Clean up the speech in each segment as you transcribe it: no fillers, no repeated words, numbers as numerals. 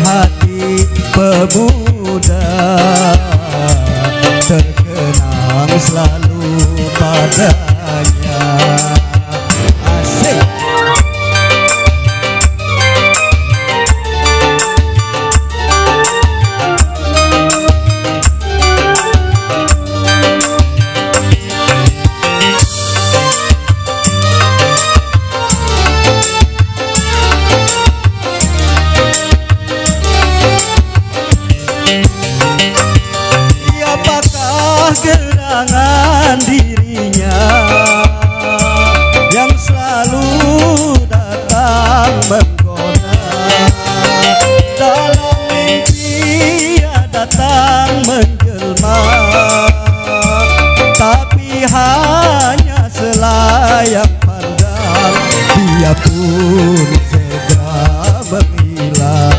hati pemuda, terkenang selalu padanya. Asik. Gerangan dirinya yang selalu datang menggoda, dalam mimpi ia datang menjelma, tapi hanya selayang pandang dia pun segera menghilang.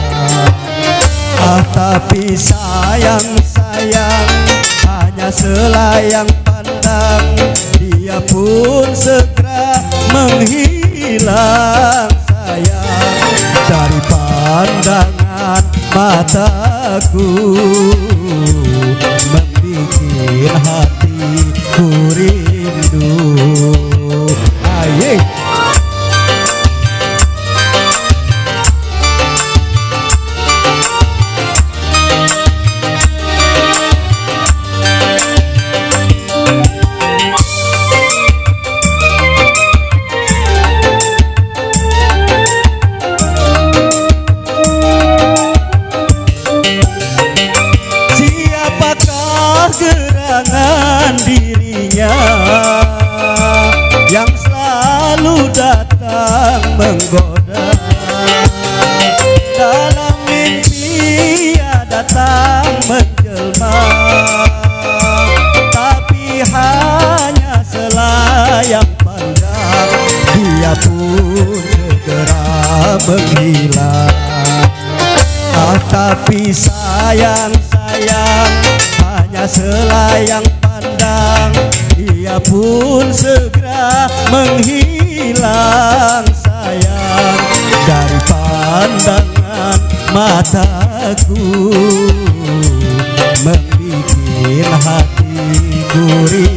Ah, tapi sayang hanya selayang pandang dia pun segera menghilang. Sayang dari pandangan mataku, membikin hatiku rindu. Aye. Gerangan dirinya yang selalu datang menggoda, dalam mimpi ia datang menjelma, tapi hanya selayang pandang dia pun segera menghilang. Ah, tapi sayang hanya selayang pandang ia pun segera menghilang. Sayang dari pandangan mataku, membikin hatiku rindu.